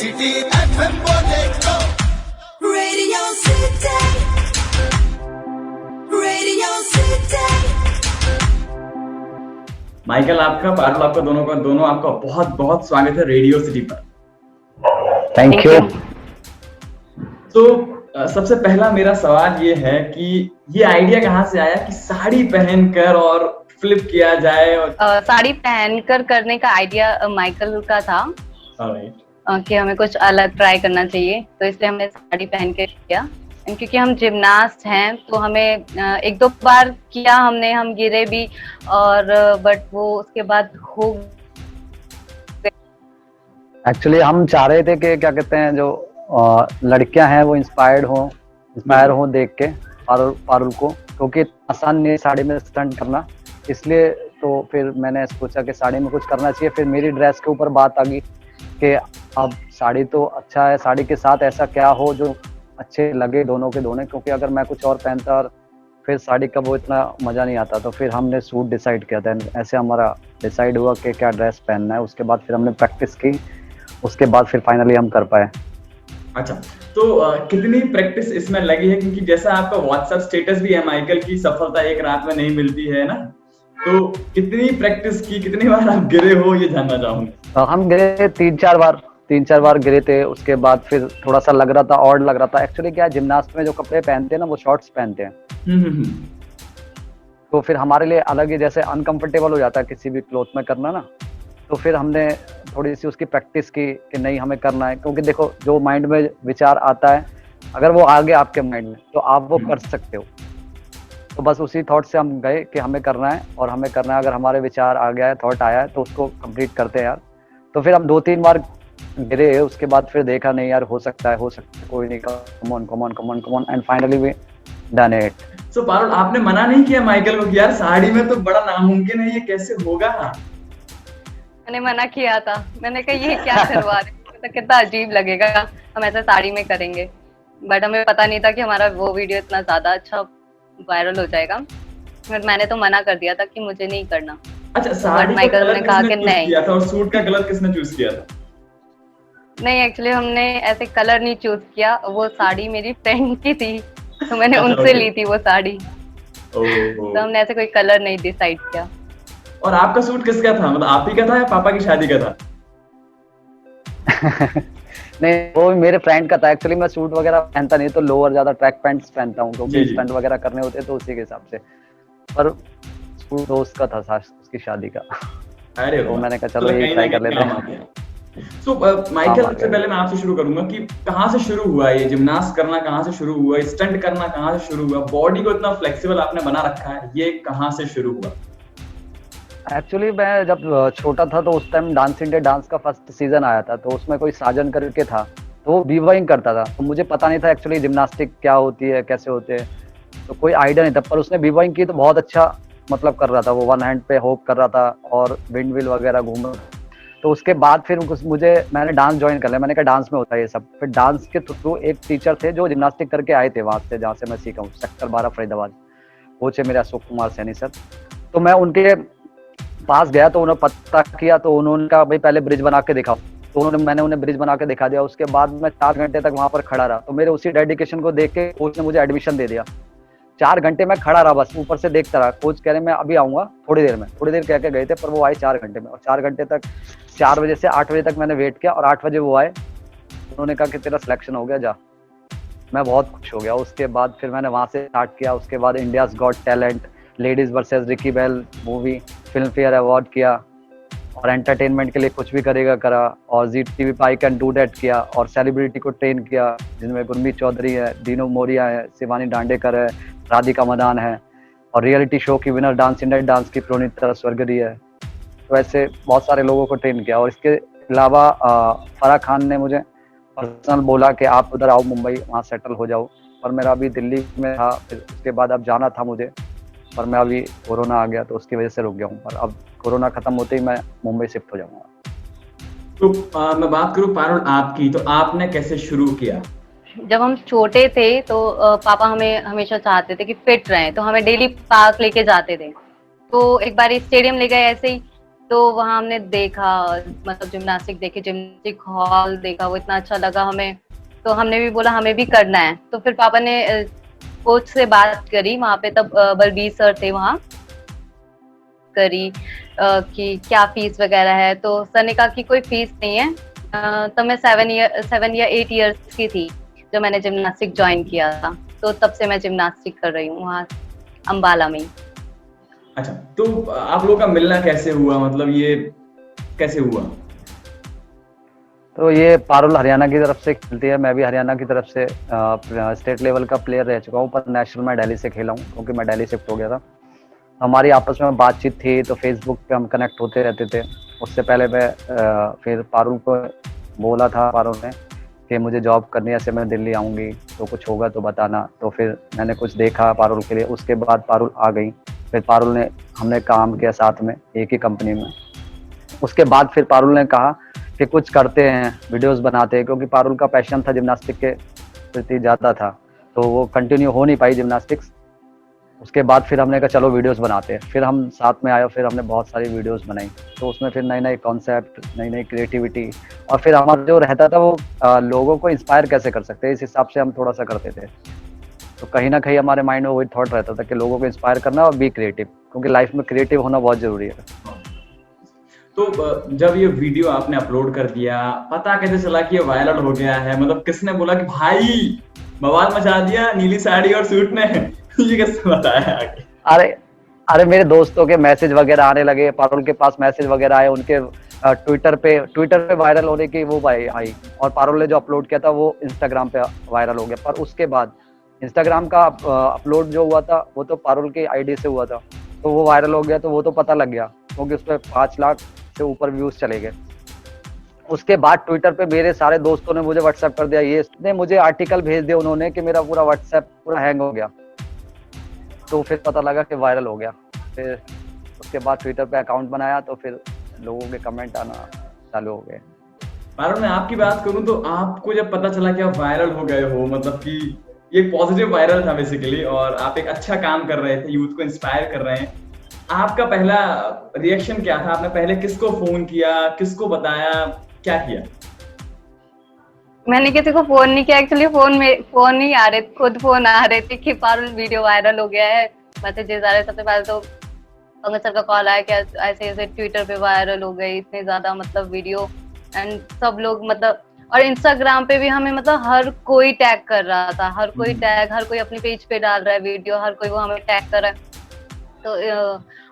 City FM बोले तो Radio City. Radio City. Michael आपका, पारुल आपका, दोनों आपका बहुत बहुत स्वागत है रेडियो सिटी पर। Thank you. तो सबसे पहला मेरा सवाल ये है कि ये आइडिया कहाँ से आया कि साड़ी पहनकर और फ्लिप किया जाए? और साड़ी पहनकर करने का आइडिया माइकल का था। Alright. कि हमें कुछ अलग ट्राई करना चाहिए, तो इसलिए हमने साड़ी पहन के किया। क्योंकि हम जिम्नास्ट हैं तो हमें एक दो बार किया हमने, हम गिरे भी और बट वो उसके बाद हो एक्चुअली हम चाह रहे थे कि क्या कहते हैं, जो लड़कियां हैं वो इंस्पायर हो देख के पारुल को, क्योंकि आसान नहीं है साड़ी में स्टंट करना। इसलिए तो फिर मैंने सोचा कि साड़ी में कुछ करना चाहिए। फिर मेरी ड्रेस के ऊपर बात आ गई कि अब साड़ी तो अच्छा है, साड़ी के साथ ऐसा क्या हो जो अच्छे लगे दोनों के दोनों, क्योंकि अगर मैं कुछ और पहनता और फिर साड़ी का वो इतना मज़ा नहीं आता। तो फिर हमने सूट डिसाइड किया था, ऐसे हमारा डिसाइड हुआ कि क्या ड्रेस पहनना है। उसके बाद फिर हमने प्रैक्टिस की, उसके बाद फिर फाइनली हम कर पाए। अच्छा, तो कितनी प्रैक्टिस इसमें लगी है? क्योंकि जैसा आपका व्हाट्सएप स्टेटस भी है माइकल की सफलता एक रात में नहीं मिलती है ना, तो कितनी प्रैक्टिस की, कितनी बार आप गिरे हो, ये जानना चाहूंगा। हम गिरे तीन चार बार गिरे थे। उसके बाद फिर थोड़ा सा लग रहा था, ऑड लग रहा था। एक्चुअली क्या है, जिम्नास्ट में जो कपड़े पहनते हैं ना वो शॉर्ट्स पहनते हैं। तो फिर हमारे लिए अलग ही जैसे अनकंफर्टेबल हो जाता है किसी भी क्लॉथ में करना ना। तो फिर हमने थोड़ी सी उसकी प्रैक्टिस की कि नहीं हमें करना है, क्योंकि देखो जो माइंड में विचार आता है अगर वो आ गया आपके माइंड में तो आप वो कर सकते हो। तो बस उसी थॉट से हम गए कि हमें करना है और हमें करना है। अगर हमारे विचार आ गया है, थॉट आया है तो उसको कंप्लीट करते हैं यार। तो फिर हम 2-3 बार गिरे, उसके बाद फिर देखा नहीं यार हो सकता है कोई नहीं, come on and finally we done it. So Parul, आपने मना नहीं किया माइकल को कि यार साड़ी में तो बड़ा नामुमकिन है, ये कैसे होगा? मैंने मना किया था। मैंने कहा ये क्या करवा रहे हैं, तो कितना अजीब लगेगा हम ऐसे साड़ी में करेंगे। बट हमें पता नहीं था कि हमारा वो वीडियो इतना ज्यादा अच्छा वायरल हो जाएगा। बट मैंने तो मना कर दिया था कि मुझे नहीं करना। अच्छा, साड़ी का माइकल कलर ने कहा किसने कि चूज नहीं। किया था और सूट का कलर किसने चूज किया था? नहीं, एक्चुअली हमने ऐसे कलर नहीं चूज किया, वो साड़ी मेरी फ्रेंड की थी तो मैंने अच्छा, उनसे ओके। ली थी वो साड़ी। ओह। तो हमने ऐसे कोई कलर नहीं डिसाइड किया। और आपका सूट किसका था? मतलब आप ही का था या पापा की शादी का था? नहीं, वो मेरे फ्रेंड का था। एक्चुअली मैं सूट वगैरह पहनता नहीं, तो लोअर ज्यादा ट्रैक पैंट्स पहनता हूँ, क्योंकि जी। स्टंट वगैरह करने होते हैं तो उसी के हिसाब से। पर सूट दोस्त का था उसकी शादी का। अरे तो वाह, मैंने कहा चलो ये कहीं ट्राई ना कर कहीं लेते काम आ हैं। गया। सो माइकल, सबसे पहले मैं आपसे शुरू करूंगा कि कहाँ से शुरू हुआ ये जिम्नास्ट करना, कहाँ से शुरू हुआ स्टंट करना, कहाँ से शुरू हुआ? बॉडी को इतना फ्लेक्सिबल आपने बना रखा है, ये कहाँ से शुरू हुआ? एक्चुअली मैं जब छोटा था तो उस टाइम डांस इंडिया डांस का फर्स्ट सीजन आया था। तो उसमें कोई साजन करके था, तो वो बीवाइंग करता था। तो मुझे पता नहीं था एक्चुअली जिम्नास्टिक क्या होती है, कैसे होते हैं, तो कोई आइडिया नहीं था। पर उसने बीवाइंग की तो बहुत अच्छा मतलब कर रहा था वो, वन हैंड पे होप कर रहा था और विंड व्हील वगैरह घूम रहा। तो उसके बाद फिर मैंने डांस ज्वाइन कर लिया। मैंने कहा डांस में होता है ये सब। फिर डांस के थ्रू एक टीचर थे जो जिम्नास्टिक करके आए थे वहाँ से, जहाँ से मैं सीखा हूँ, सेक्टर 12 फरीदाबाद। कोच है मेरे अशोक कुमार सैनी सर। तो मैं उनके पास गया तो उन्होंने पता किया, तो उन्होंने कहा भाई पहले ब्रिज बना के दिखाओ। तो मैंने उन्हें ब्रिज बना के दिखा दिया। उसके बाद मैं 4 घंटे तक वहां पर खड़ा रहा। तो मेरे उसी डेडिकेशन को देख के कोच ने मुझे एडमिशन दे दिया। 4 घंटे मैं खड़ा रहा, बस ऊपर से देखता रहा। कोच कह रहे मैं अभी आऊंगा थोड़ी देर कह के गए थे, पर वो आए 4 घंटे में। और 4 घंटे तक 4 बजे से 8 बजे तक मैंने वेट किया और 8 बजे वो आए। उन्होंने कहा कि तेरा सिलेक्शन हो गया, जा। मैं बहुत खुश हो गया। उसके बाद फिर मैंने वहां से स्टार्ट किया। उसके बाद India's got talent, ladies versus Ricky Bahl movie, Filmfare award किया, और एंटरटेनमेंट के लिए कुछ भी करेगा करा, और जी टीवी पे आई कैन डू दैट किया, और सेलिब्रिटी को ट्रेन किया जिनमें गुरमीत चौधरी है, दीनू मोरिया है, शिवानी डांडेकर है, राधिका मदान है, और रियलिटी शो की विनर डांस इंडिया डांस की प्रोनीता स्वर्गरी है। तो ऐसे बहुत सारे लोगों को ट्रेन किया। और इसके अलावा फराह खान ने मुझे पर्सनल बोला कि आप उधर आओ मुंबई, वहाँ सेटल हो जाओ। पर मेरा अभी दिल्ली में था, फिर उसके बाद अब जाना था मुझे, पर मैं अभी कोरोना आ गया तो उसकी वजह से रुक गया हूँ। पर अब कोरोना खत्म होते ही मैं मुंबई शिफ्ट हो जाऊंगा। तो मैं बात करूँ पारुल आपकी, तो आपने कैसे शुरू किया? जब हम छोटे थे तो पापा हमें हमेशा चाहते थे कि फिट रहें, तो हमें डेली पार्क लेके जाते थे। तो एक बार स्टेडियम ले गए ऐसे ही, तो वहाँ हमने देखा, मतलब जिम्नास्टिक देखी, जिम्नास्टिक हॉल देखा, वो इतना अच्छा लगा हमें। तो हमने भी बोला हमें भी करना है। तो फिर पापा ने कोच से बात करी, वहाँ पे तब बलबीर सर थे वहाँ, करी कि क्या फीस वगैरह है। तो सर ने कहा कि कोई फीस नहीं है। तब मैं 7 या 8 इयर्स की थी जब मैंने जिम्नास्टिक ज्वाइन किया था। तो तब से मैं जिम्नास्टिक कर रही हूँ वहाँ अम्बाला में। अच्छा, तो आप लोगों का मिलना कैसे हुआ, मतलब ये कैसे हुआ? तो ये पारुल हरियाणा की तरफ से खेलती है, मैं भी हरियाणा की तरफ से स्टेट लेवल का प्लेयर रह चुका हूँ, पर नेशनल में दिल्ली से खेला हूँ क्योंकि मैं दिल्ली शिफ्ट हो गया था। हमारी आपस में बातचीत थी तो फेसबुक पे हम कनेक्ट होते रहते थे। उससे पहले मैं फिर पारुल को बोला था, पारुल ने कि मुझे जॉब करनी है, ऐसे मैं दिल्ली आऊँगी तो कुछ होगा तो बताना। तो फिर मैंने कुछ देखा पारुल के लिए, उसके बाद पारुल आ गई। फिर पारुल ने हमने काम किया साथ में एक ही कंपनी में। उसके बाद फिर पारुल ने कहा कि कुछ करते हैं, वीडियोस बनाते हैं, क्योंकि पारुल का पैशन था जिम्नास्टिक के प्रति ज़्यादा था, तो वो कंटिन्यू हो नहीं पाई जिम्नास्टिक्स। उसके बाद फिर हमने कहा चलो वीडियोस बनाते हैं। फिर हम साथ में आए, फिर हमने बहुत सारी वीडियोस बनाई। तो उसमें फिर नए नए कॉन्सेप्ट, नई नई क्रिएटिविटी, और फिर हमारा जो रहता था वो लोगों को इंस्पायर कैसे कर सकते हैं, इस हिसाब से हम थोड़ा सा करते थे। तो कहीं ना कहीं हमारे माइंड में वही थॉट रहता था कि लोगों को इंस्पायर करना और बी क्रिएटिव, क्योंकि लाइफ में क्रिएटिव होना बहुत जरूरी है। तो जब ये वीडियो आपने अपलोड कर दिया, पता कैसे चला कि ये वायरल हो गया है? मतलब किसने बोला कि भाई बवाल मचा दिया नीली साड़ी और सूट ने? ये किसने बताया आगे? अरे मेरे दोस्तों के मैसेज वगैरह आने लगे, पारुल के पास मैसेज वगैरह आए, उनके ट्विटर पे वायरल होने की वो आई, और पारुल ने जो अपलोड किया था वो इंस्टाग्राम पे वायरल हो गया। पर उसके बाद इंस्टाग्राम का अपलोड जो हुआ था वो तो पारुल की आईडी से हुआ था, तो वो वायरल हो गया, तो वो तो पता लग गया क्योंकि उस पर 5 लाख से ऊपर व्यूज चले गए। उसके बाद ट्विटर पे मेरे सारे दोस्तों ने मुझे व्हाट्सएप कर दिया, ये मुझे आर्टिकल भेज दिया उन्होंने कि मेरा पूरा व्हाट्सएप पूरा हैंग हो गया। तो फिर पता लगा कि वायरल हो गया। फिर उसके बाद ट्विटर पे अकाउंट बनाया तो फिर लोगों के कमेंट आना चालू हो गए। पारुल, मैं आपकी बात करूं तो आपको जब पता चला कि आप वायरल हो गए हो, मतलब कि ये पॉजिटिव वायरल था बेसिकली, और आप एक अच्छा काम कर रहे थे, यूथ को इंस्पायर कर रहे हैं, आपका पहला रिएक्शन क्या था? आपने पहले किसको फोन किया, किसको बताया, क्या किया? मैंने किसी को फोन नहीं किया, एक्चुअली फोन नहीं आ रहे, खुद फोन आ रहे थे कि पारुल वीडियो वायरल हो गया है, मैसेजेस आ रहे। सबसे पहले तो पंकज सर का कॉल आया कि ऐसे ऐसे ट्विटर पे वायरल हो गई इतने ज्यादा मतलब वीडियो, एंड सब लोग मतलब, और इंस्टाग्राम पे भी हमें मतलब हर कोई टैग कर रहा था, हर कोई अपने पेज पे डाल रहा है वीडियो, हर कोई वो हमें टैग कर रहा है। तो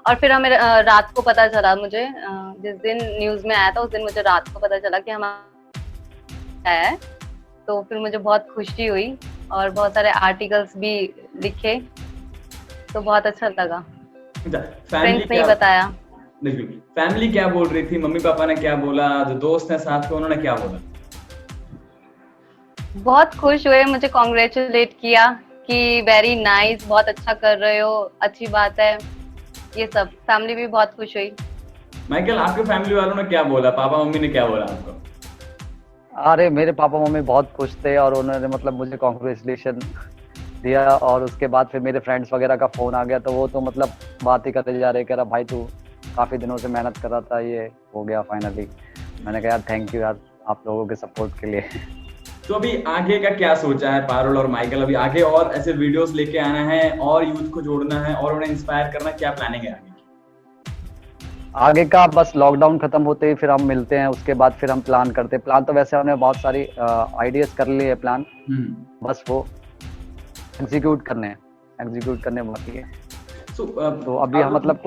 और फिर हमें रात को पता चला, मुझे जिस दिन न्यूज में आया था उस दिन मुझे रात को पता चला कि हमारा है। तो फिर मुझे बहुत खुशी हुई और बहुत सारे आर्टिकल्स भी लिखे, तो बहुत अच्छा लगा। फ्रेंड्स ने ही बताया। बिल्कुल। फैमिली क्या बोल रही थी, मम्मी पापा ने क्या बोला, जो दोस्त हैं साथ में उन्होंने क्या बोला? बहुत खुश हुए, मुझे कॉन्ग्रेचुलेट किया कि वेरी नाइस, बहुत अच्छा कर रहे हो, अच्छी बात है, ये सब। फैमिली भी बहुत खुश हुई। माइकल, आपके फैमिली वालों ने क्या बोला, पापा मम्मी ने क्या बोला आपको? अरे मेरे पापा मम्मी बहुत खुश थे और उन्होंने मतलब मुझे कॉन्ग्रेचुलेशन दिया। और उसके बाद फिर मेरे फ्रेंड्स वगैरह का फोन आ गया, तो वो तो मतलब बात ही करते जा रहे, कह रहा भाई तू काफी दिनों से मेहनत कर रहा था, ये हो गया फाइनली। मैंने कहा यार थैंक यू यार आप लोगों के सपोर्ट के लिए। तो अभी आगे का क्या सोचा है पारुल और माइकल? अभी आगे और ऐसे वीडियोस लेके आना है और यूथ को जोड़ना है और उन्हें इंस्पायर करना, क्या प्लानिंग है आगे का? बस लॉकडाउन खत्म होते ही फिर हम मिलते हैं, उसके बाद फिर हम प्लान करते हैं। प्लान तो वैसे हमने बहुत सारी आइडियाज कर लिए है प्लान, बस वो एग्जीक्यूट करने बाकी है। तो अभी हम मतलब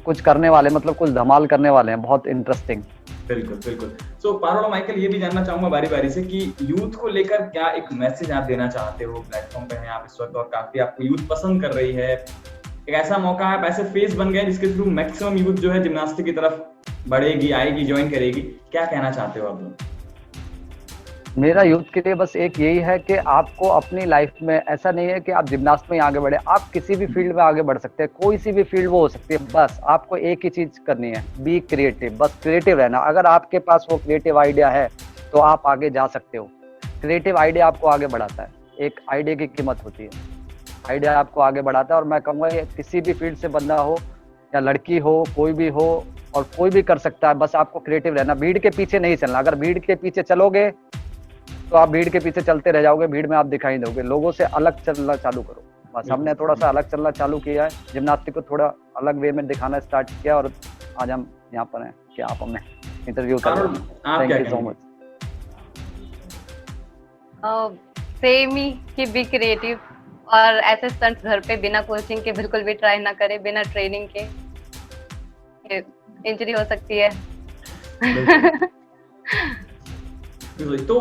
कुछ करने वाले, मतलब कुछ धमाल करने वाले हैं, बहुत इंटरेस्टिंग। बिल्कुल। सो पारुल और माइकल, ये भी जानना चाहूंगा बारी बारी से कि यूथ को लेकर क्या एक मैसेज आप देना चाहते हो? प्लेटफॉर्म पे हैं आप इस वक्त और काफी आपको यूथ पसंद कर रही है, एक ऐसा मौका है, आप ऐसे फेस बन गए जिसके थ्रू मैक्सिमम यूथ जो है जिम्नास्टिक की तरफ बढ़ेगी, आएगी, ज्वाइन करेगी, क्या कहना चाहते हो आप लोग? मेरा यूथ के लिए बस एक यही है कि आपको अपनी लाइफ में, ऐसा नहीं है कि आप जिम्नास्ट में ही आगे बढ़े, आप किसी भी फील्ड में आगे बढ़ सकते हैं, कोई सी भी फील्ड वो हो सकती है। बस आपको एक ही चीज करनी है, बी क्रिएटिव, बस क्रिएटिव रहना। अगर आपके पास वो क्रिएटिव आइडिया है तो आप आगे जा सकते हो। क्रिएटिव आइडिया आपको आगे बढ़ाता है, एक आइडिया की कीमत होती है, आइडिया आपको आगे बढ़ाता है। और मैं कहूँगा किसी भी फील्ड से बंदा हो, या लड़की हो, कोई भी हो, और कोई भी कर सकता है, बस आपको क्रिएटिव रहना, भीड़ के पीछे नहीं चलना। अगर भीड़ के पीछे चलोगे तो आप भीड़ के पीछे चलते रह जाओगे, भीड़ में आप दिखाई दोगे। लोगों से अलग चलना चालू करो, बस हमने थोड़ा सा अलग चलना चालू किया है, जिम्नास्टिक को थोड़ा अलग वे में दिखाना स्टार्ट किया, और आज हम यहाँ पर हैं कि आप हमें इंटरव्यू कर रहे हैं। आप थैंक क्या यू सो कहेंगे? मच। सेम ही कि बी क्रिएटिव, और ऐसे स्टंट घर पे बिना कोचिंग के बिल्कुल भी ट्राई ना करें, बिना ट्रेनिंग के, इंजरी हो सकती है। तो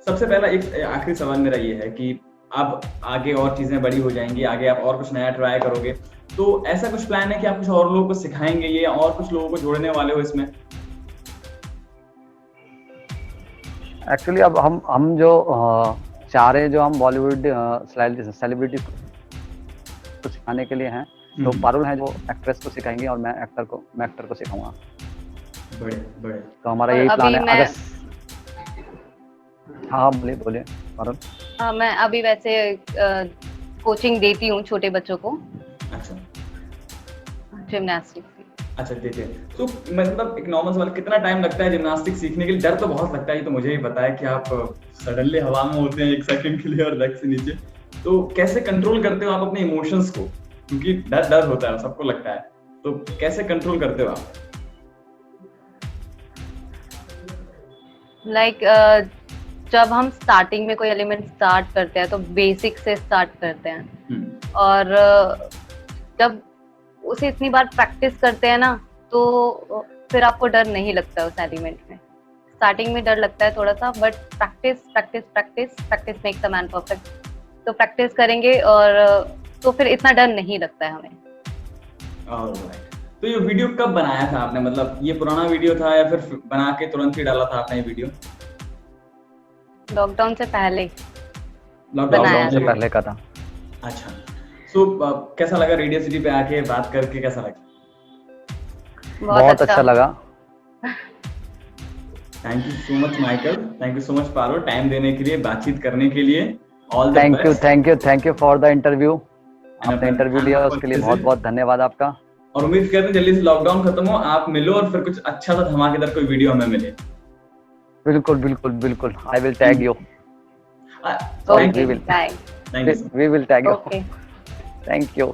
सबसे पहला एक आखिरी सवाल मेरा ये है कि अब आगे और चीजें बड़ी हो जाएंगी, आगे आप और कुछ नया ट्राई करोगे, तो ऐसा कुछ प्लान है कि आप कुछ और लोगों को सिखाएंगे ये, या और कुछ लोगों को जोड़ने वाले हो इसमें? एक्चुअली अब हम जो चाह रहे हैं, जो हम बॉलीवुड सेलिब्रिटी को सिखाने के लिए हैं, तो पारुल है जो एक्ट्रेस को सिखाएंगे, और मैं एक्टर को सिखाऊंगा। बड़े बड़े तो हमारा और यही प्लान अभी है। मैं- हाँ बोलिए पारुल। मैं अभी वैसे कोचिंग देती हूँ छोटे बच्चों को, अच्छा जिम्नास्टिक की। अच्छा देते हैं। तो मतलब एक नॉर्मल सवाल, कितना टाइम लगता है जिम्नास्टिक सीखने के लिए? डर तो बहुत लगता है, ये तो मुझे ही पता है कि आप सडनली हवा में होते हैं 1 सेकंड के लिए और रैक से नीचे, तो कैसे कंट्रोल करते हो आप अपने इमोशंस को? क्योंकि डर होता है, सबको लगता है, तो कैसे कंट्रोल करते हो आप? जब हम स्टार्टिंग में कोई एलिमेंट स्टार्ट करते हैं तो बेसिक से स्टार्ट करते हैं, और जब उसे इतनी बार प्रैक्टिस करते हैं ना, तो फिर आपको डर नहीं लगता उस एलिमेंट में। स्टार्टिंग में डर लगता है थोड़ा सा, but practice makes a man perfect. तो प्रैक्टिस करेंगे और तो फिर इतना डर नहीं लगता है हमें। Alright. तो ये वीडियो कब बनाया था आपने? मतलब ये पुराना वीडियो था या फिर बना के तुरंत ही डाला था आपने ये वीडियो? लॉकडाउन से पहले लॉकडाउन बनाया से पहले का था। अच्छा, तो कैसा लगा रेडियो सिटी पे आके बात करके? कैसा लगा? बहुत अच्छा लगा। Thank you so much Michael, thank you so much Parul, time देने के लिए, बातचीत करने के लिए। All the best. Thank you for the interview. आपने इंटरव्यू लिया उसके लिए बहुत बहुत धन्यवाद आपका। और उम्मीद करते हैं जल्दी से लॉकडाउन खत्म हो, आप मिलो और फिर कुछ अच्छा सा धमाकेदार कोई वीडियो हमें मिले। बिल्कुल I will tag you. Okay, bye. Thank you. We will tag you. Okay. Thank you.